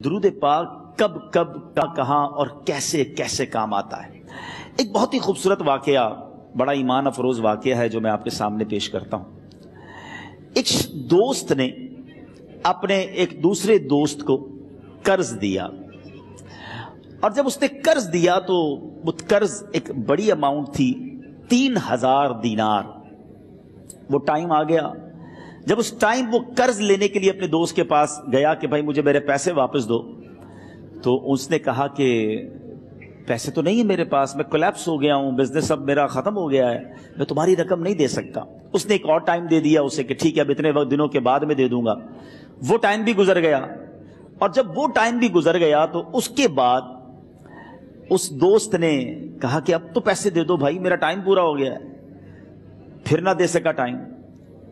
درود پاک کب کب کہاں اور کیسے کیسے کام آتا ہے۔ ایک بہت ہی خوبصورت واقعہ، بڑا ایمان افروز واقعہ ہے جو میں آپ کے سامنے پیش کرتا ہوں۔ ایک دوست نے اپنے ایک دوسرے دوست کو قرض دیا، اور جب اس نے قرض دیا تو وہ قرض ایک بڑی اماؤنٹ تھی، 3000 دینار۔ وہ ٹائم آ گیا جب اس ٹائم وہ قرض لینے کے لیے اپنے دوست کے پاس گیا کہ بھائی مجھے میرے پیسے واپس دو، تو اس نے کہا کہ پیسے تو نہیں ہے میرے پاس، میں کولیپس ہو گیا ہوں، بزنس اب میرا ختم ہو گیا ہے، میں تمہاری رقم نہیں دے سکتا۔ اس نے ایک اور ٹائم دے دیا اسے کہ ٹھیک ہے اب اتنے دنوں کے بعد میں دے دوں گا۔ وہ ٹائم بھی گزر گیا، اور جب وہ ٹائم بھی گزر گیا تو اس کے بعد اس دوست نے کہا کہ اب تو پیسے دے دو بھائی، میرا ٹائم پورا ہو گیا ہے۔ پھر نہ دے سکا ٹائم۔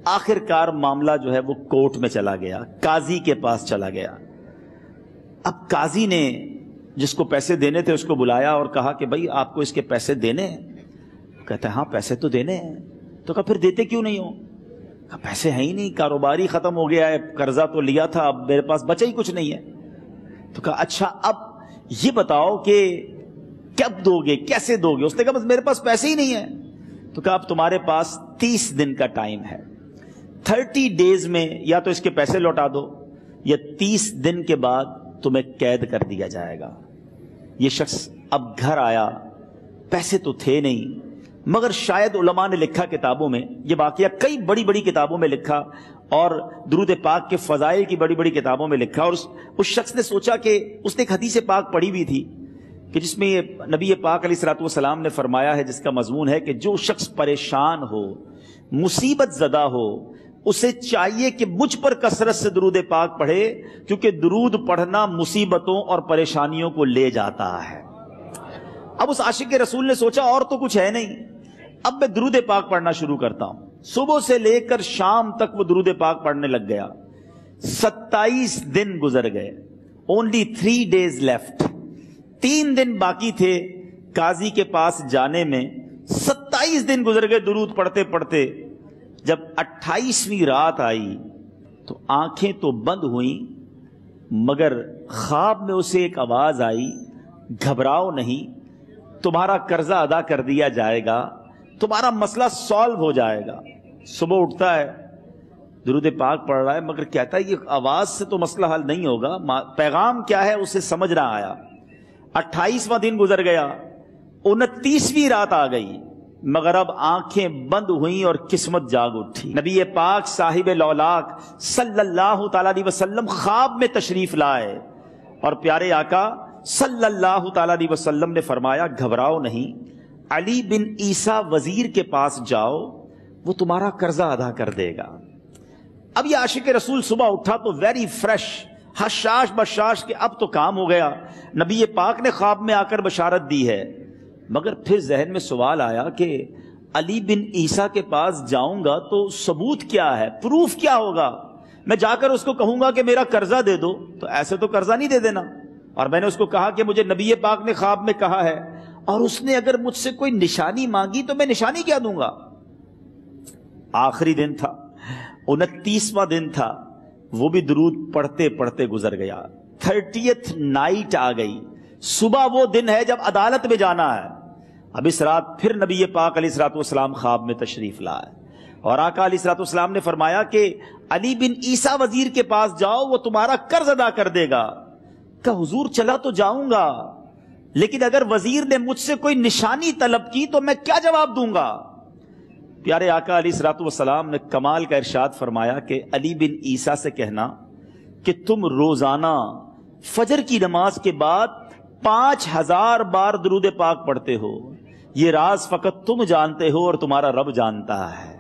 آخر کار معاملہ جو ہے وہ کورٹ میں چلا گیا، قاضی کے پاس چلا گیا۔ اب قاضی نے جس کو پیسے دینے تھے اس کو بلایا اور کہا کہ بھائی آپ کو اس کے پیسے دینے ہیں؟ کہتا ہے ہاں پیسے تو دینے ہیں۔ تو کہا پھر دیتے کیوں نہیں ہو؟ کہا پیسے ہیں ہی نہیں، کاروبار ہی ختم ہو گیا ہے، قرضہ تو لیا تھا، اب میرے پاس بچا ہی کچھ نہیں ہے۔ تو کہا اچھا اب یہ بتاؤ کہ کب دو گے، کیسے دو گے؟ اس نے کہا بس میرے پاس پیسے ہی نہیں ہیں۔ تو کہا اب تمہارے پاس 30 دن کا ٹائم ہے، 30 ڈیز میں یا تو اس کے پیسے لوٹا دو یا 30 دن کے بعد تمہیں قید کر دیا جائے گا۔ یہ شخص اب گھر آیا، پیسے تو تھے نہیں، مگر شاید علماء نے لکھا کتابوں میں، یہ واقعہ کئی بڑی بڑی کتابوں میں لکھا اور درود پاک کے فضائل کی بڑی بڑی کتابوں میں لکھا، اور اس شخص نے سوچا کہ اس نے ایک حدیث پاک پڑھی ہوئی تھی کہ جس میں یہ نبی پاک علیہ الصلوۃ والسلام نے فرمایا ہے، جس کا مضمون ہے کہ جو شخص پریشان ہو، مصیبت زدہ ہو، اسے چاہیے کہ مجھ پر کثرت سے درود پاک پڑھے، کیونکہ درود پڑھنا مصیبتوں اور پریشانیوں کو لے جاتا ہے۔ اب اس عاشق رسول نے سوچا اور تو کچھ ہے نہیں، اب میں درود پاک پڑھنا شروع کرتا ہوں۔ صبح سے لے کر شام تک وہ درود پاک پڑھنے لگ گیا۔ 27 دن گزر گئے، only 3 days left، 3 دن باقی تھے قاضی کے پاس جانے میں۔ 27 دن گزر گئے درود پڑھتے پڑھتے۔ جب 28ویں رات آئی تو آنکھیں تو بند ہوئیں، مگر خواب میں اسے ایک آواز آئی، گھبراؤ نہیں، تمہارا قرضہ ادا کر دیا جائے گا، تمہارا مسئلہ سالو ہو جائے گا۔ صبح اٹھتا ہے، درود پاک پڑھ رہا ہے، مگر کہتا ہے یہ آواز سے تو مسئلہ حل نہیں ہوگا، پیغام کیا ہے اسے سمجھ نہ آیا۔ 28واں دن گزر گیا، 29ویں رات آ گئی، مگر اب آنکھیں بند ہوئیں اور قسمت جاگ اٹھی۔ نبی پاک صاحب لولاک صلی اللہ تعالی علیہ وسلم خواب میں تشریف لائے، اور پیارے آقا صلی اللہ تعالی علیہ وسلم نے فرمایا گھبراؤ نہیں، علی بن عیسیٰ وزیر کے پاس جاؤ، وہ تمہارا قرضہ ادا کر دے گا۔ اب یہ عاشق رسول صبح اٹھا تو ویری فریش، حشاش بشاش کہ اب تو کام ہو گیا، نبی پاک نے خواب میں آ کر بشارت دی ہے۔ مگر پھر ذہن میں سوال آیا کہ علی بن عیسیٰ کے پاس جاؤں گا تو ثبوت کیا ہے، پروف کیا ہوگا؟ میں جا کر اس کو کہوں گا کہ میرا قرضہ دے دو تو ایسے تو قرضہ نہیں دے دینا، اور میں نے اس کو کہا کہ مجھے نبی پاک نے خواب میں کہا ہے، اور اس نے اگر مجھ سے کوئی نشانی مانگی تو میں نشانی کیا دوں گا؟ آخری دن تھا، 29واں دن تھا، وہ بھی درود پڑھتے پڑھتے گزر گیا۔ 30th نائٹ آ گئی، صبح وہ دن ہے جب عدالت میں جانا ہے۔ اب اس رات پھر نبی پاک علیہ الصلوۃ والسلام خواب میں تشریف لائے، اور آقا علیہ الصلوۃ والسلام نے فرمایا کہ علی بن عیسیٰ وزیر کے پاس جاؤ، وہ تمہارا قرض ادا کر دے گا۔ کہ حضور چلا تو جاؤں گا، لیکن اگر وزیر نے مجھ سے کوئی نشانی طلب کی تو میں کیا جواب دوں گا؟ پیارے آقا علیہ الصلوۃ والسلام نے کمال کا ارشاد فرمایا کہ علی بن عیسیٰ سے کہنا کہ تم روزانہ فجر کی نماز کے بعد 5000 بار درود پاک پڑھتے ہو، یہ راز فقط تم جانتے ہو اور تمہارا رب جانتا ہے۔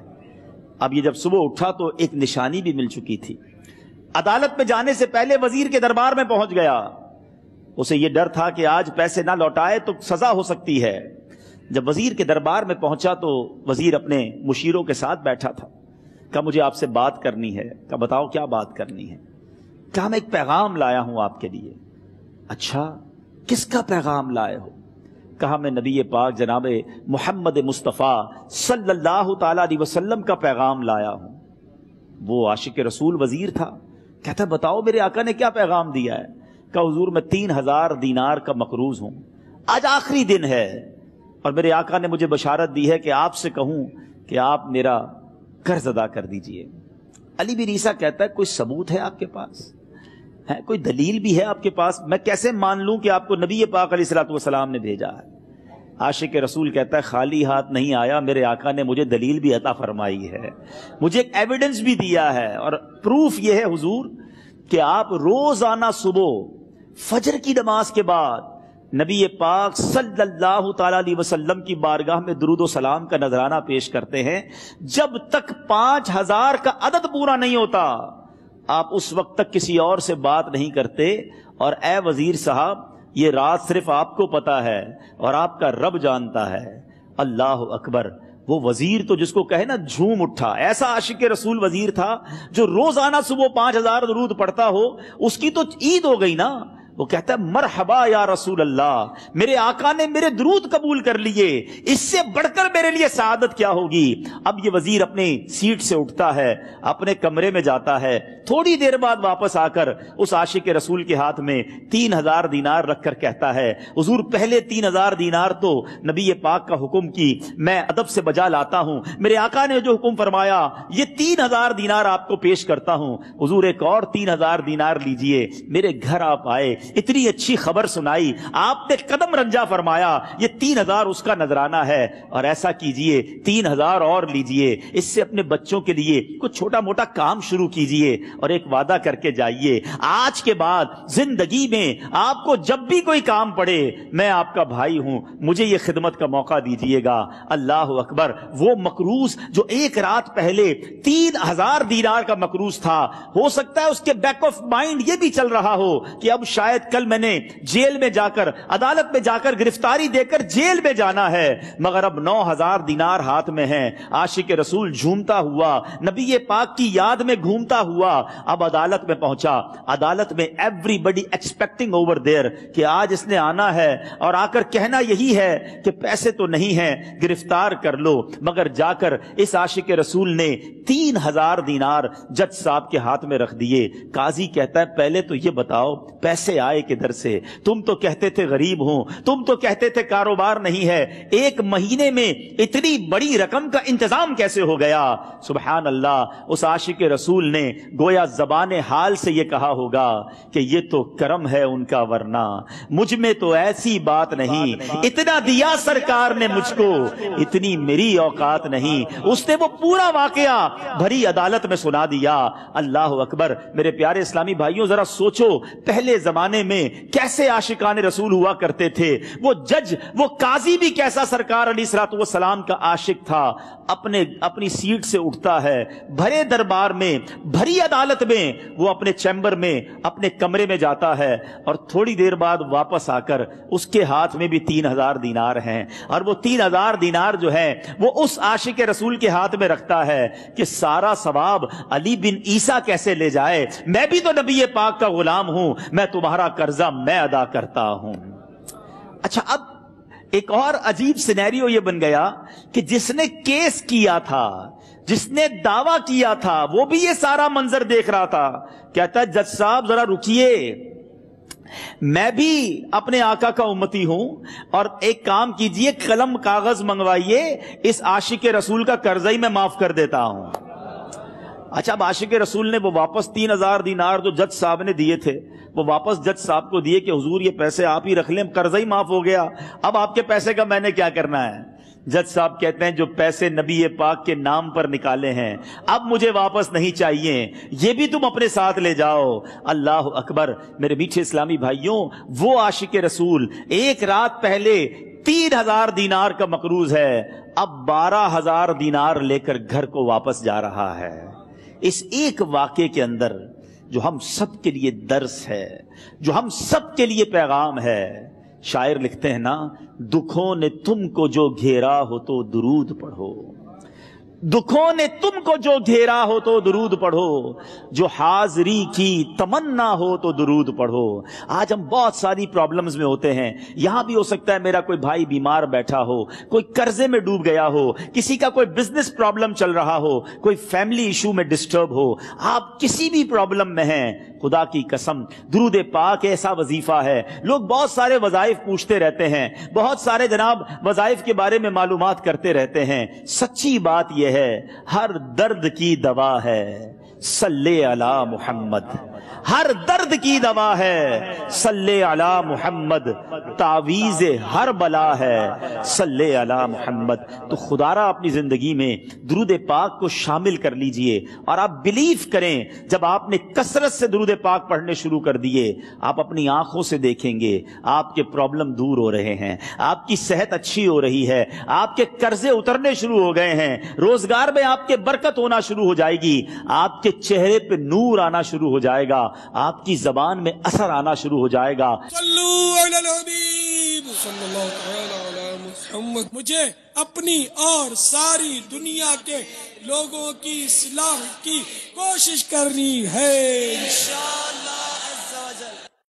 اب یہ جب صبح اٹھا تو ایک نشانی بھی مل چکی تھی۔ عدالت میں جانے سے پہلے وزیر کے دربار میں پہنچ گیا، اسے یہ ڈر تھا کہ آج پیسے نہ لوٹائے تو سزا ہو سکتی ہے۔ جب وزیر کے دربار میں پہنچا تو وزیر اپنے مشیروں کے ساتھ بیٹھا تھا۔ کہا مجھے آپ سے بات کرنی ہے۔ کہا بتاؤ کیا بات کرنی ہے؟ کہا میں ایک پیغام لایا ہوں آپ کے لیے۔ اچھا کس کا پیغام لائے ہو؟ کہا میں نبی پاک جناب محمد مصطفیٰ صلی اللہ تعالی علیہ وسلم کا پیغام لایا ہوں۔ وہ عاشق رسول وزیر تھا، کہتا بتاؤ میرے آقا نے کیا پیغام دیا ہے؟ کہ حضور میں 3000 دینار کا مقروض ہوں، آج آخری دن ہے اور میرے آقا نے مجھے بشارت دی ہے کہ آپ سے کہوں کہ آپ میرا قرض ادا کر دیجئے۔ علی بن عیسیٰ کہتا ہے کوئی ثبوت ہے آپ کے پاس؟ ہے کوئی دلیل بھی ہے آپ کے پاس؟ میں کیسے مان لوں کہ آپ کو نبی پاک علیہ الصلوۃ والسلام نے بھیجا ہے؟ عاشق رسول کہتا ہے خالی ہاتھ نہیں آیا، میرے آقا نے مجھے دلیل بھی عطا فرمائی ہے، مجھے ایک ایویڈنس بھی دیا ہے، اور پروف یہ ہے حضور کہ آپ روزانہ صبح فجر کی نماز کے بعد نبی پاک صلی اللہ تعالی علیہ وسلم کی بارگاہ میں درود و سلام کا نذرانہ پیش کرتے ہیں۔ جب تک 5000 کا عدد پورا نہیں ہوتا آپ اس وقت تک کسی اور سے بات نہیں کرتے، اور اے وزیر صاحب یہ راز صرف آپ کو پتا ہے اور آپ کا رب جانتا ہے۔ اللہ اکبر، وہ وزیر تو جس کو کہے نا جھوم اٹھا، ایسا عاشق رسول وزیر تھا جو روزانہ صبح 5000 درود پڑھتا ہو، اس کی تو عید ہو گئی نا۔ وہ کہتا ہے مرحبا یا رسول اللہ، میرے آقا نے میرے درود قبول کر لیے، اس سے بڑھ کر میرے لیے سعادت کیا ہوگی۔ اب یہ وزیر اپنے سیٹ سے اٹھتا ہے، اپنے کمرے میں جاتا ہے، تھوڑی دیر بعد واپس آ کر اس عاشق رسول کے ہاتھ میں 3000 دینار رکھ کر کہتا ہے حضور پہلے 3000 دینار تو نبی پاک کا حکم کی میں ادب سے بجا لاتا ہوں، میرے آقا نے جو حکم فرمایا یہ 3000 دینار آپ کو پیش کرتا ہوں، حضور ایک اور 3000 دینار لیجئے۔ میرے گھر آپ آئے، اتنی اچھی خبر سنائی، آپ نے قدم رنجا فرمایا، یہ 3000 اس کا نذرانہ ہے، اور ایسا کیجئے 3000 اور لیجئے، اس سے اپنے بچوں کے لیے کچھ چھوٹا موٹا کام شروع کیجئے اور ایک وعدہ کر کے جائیے، آج کے بعد زندگی میں آپ کو جب بھی کوئی کام پڑے میں آپ کا بھائی ہوں، مجھے یہ خدمت کا موقع دیجئے گا۔ اللہ اکبر، وہ مقروض جو ایک رات پہلے 3000 دینار کا مقروض تھا، ہو سکتا ہے اس کے بیک آف مائنڈ یہ بھی چل رہا ہو کہ اب شاید کل میں نے جیل میں جا کر عدالت میں جا کر گرفتاری دے کر جیل میں جانا ہے، مگر اب 9000 دینار ہاتھ میں ہیں۔ عاشق رسول جھومتا ہوا نبی پاک کی یاد میں گھومتا ہوا اب عدالت میں پہنچا۔ عدالت میں everybody expecting over there کہ آج اس نے آنا ہے اور آ کر کہنا یہی ہے کہ پیسے تو نہیں ہیں، گرفتار کر لو، مگر جا کر اس عاشق رسول نے 3000 دینار جج صاحب کے ہاتھ میں رکھ دیے۔ قاضی کہتا ہے پہلے تو یہ بتاؤ پیسے آئے کدھر سے؟ تم تو کہتے تھے غریب ہوں، تم تو کہتے تھے کاروبار نہیں ہے، ایک مہینے میں اتنی بڑی رقم کا انتظام کیسے ہو گیا؟ سبحان اللہ، اس عاشق رسول نے گویا زبان حال سے یہ کہا ہوگا کہ یہ تو کرم ہے ان کا، ورنہ مجھ میں تو ایسی بات نہیں، اتنا دیا سرکار نے مجھ کو، اتنی میری اوقات نہیں۔ اس نے وہ پورا واقعہ بھری عدالت میں سنا دیا۔ اللہ اکبر، میرے پیارے اسلامی بھائیوں ذرا سوچو پہلے زمانے میں کیسے عاشقان رسول ہوا کرتے تھے، وہ جج وہ قاضی بھی کیسا سرکار علیہ الصلوۃ والسلام کا عاشق تھا۔ اپنی سیٹ سے اٹھتا ہے، بھرے دربار میں بھری عدالت میں وہ اپنے چیمبر میں اپنے کمرے میں جاتا ہے، اور تھوڑی دیر بعد واپس آ کر اس کے ہاتھ میں بھی 3000 دینار ہیں، اور وہ 3000 دینار جو ہے وہ اس عاشق رسول کے ہاتھ میں رکھتا ہے کہ سارا ثواب علی بن عیسیٰ کیسے لے جائے، میں بھی تو نبی پاک کا غلام ہوں، میں تمہارا قرضہ میں ادا کرتا ہوں۔ اچھا، اب ایک اور عجیب سینیریو یہ بن گیا کہ جس نے کیس کیا تھا، جس نے دعویٰ کیا تھا، وہ بھی یہ سارا منظر دیکھ رہا تھا۔ کہتا ہے جج صاحب ذرا رکیے، میں بھی اپنے آقا کا امتی ہوں، اور ایک کام کیجئے قلم کاغذ منگوائیے، اس عاشق رسول کا قرضہ ہی میں معاف کر دیتا ہوں۔ اچھا، اب عاشق رسول نے وہ واپس 3000 دینار جو جج صاحب نے دیے تھے وہ واپس جج صاحب کو دیے کہ حضور یہ پیسے آپ ہی رکھ لیں، قرضہ ہی معاف ہو گیا، اب آپ کے پیسے کا میں نے کیا کرنا ہے؟ جج صاحب کہتے ہیں جو پیسے نبی پاک کے نام پر نکالے ہیں اب مجھے واپس نہیں چاہیے، یہ بھی تم اپنے ساتھ لے جاؤ۔ اللہ اکبر، میرے میٹھے اسلامی بھائیوں، وہ عاشق رسول ایک رات پہلے 3000 دینار کا مقروض ہے، اب 12000 دینار لے کر گھر کو واپس جا رہا ہے۔ اس ایک واقعے کے اندر جو ہم سب کے لیے درس ہے، جو ہم سب کے لیے پیغام ہے، شاعر لکھتے ہیں نا، دکھوں نے تم کو جو گھیرا ہو تو درود پڑھو، دکھوں نے تم کو جو گھیرا ہو تو درود پڑھو، جو حاضری کی تمنا ہو تو درود پڑھو۔ آج ہم بہت ساری پرابلمز میں ہوتے ہیں، یہاں بھی ہو سکتا ہے میرا کوئی بھائی بیمار بیٹھا ہو، کوئی قرضے میں ڈوب گیا ہو، کسی کا کوئی بزنس پرابلم چل رہا ہو، کوئی فیملی ایشو میں ڈسٹرب ہو، آپ کسی بھی پرابلم میں ہیں، خدا کی قسم درود پاک ایسا وظیفہ ہے. لوگ بہت سارے وظائف پوچھتے رہتے ہیں, بہت سارے جناب وظائف کے بارے میں معلومات کرتے رہتے ہیں. سچی بات یہ ہے ہر درد کی دوا ہے صلی علی محمد. ہر درد کی دوا ہے صلی علی محمد. تعویذ ہر بلا ہے صلی علی محمد. تو خدا را اپنی زندگی میں درود پاک کو شامل کر لیجئے, اور آپ بلیف کریں جب آپ نے کثرت سے درود پاک پڑھنے شروع کر دیے, آپ اپنی آنکھوں سے دیکھیں گے آپ کے پرابلم دور ہو رہے ہیں, آپ کی صحت اچھی ہو رہی ہے, آپ کے قرضے اترنے شروع ہو گئے ہیں, روزگار میں آپ کے برکت ہونا شروع ہو جائے گی, آپ کے چہرے پہ نور آنا شروع ہو جائے گا, آپ کی زبان میں اثر آنا شروع ہو جائے گا. صلو علی الحبیب صلی اللہ تعالی علی محمد. مجھے اپنی اور ساری دنیا کے لوگوں کی اصلاح کی کوشش کرنی ہے.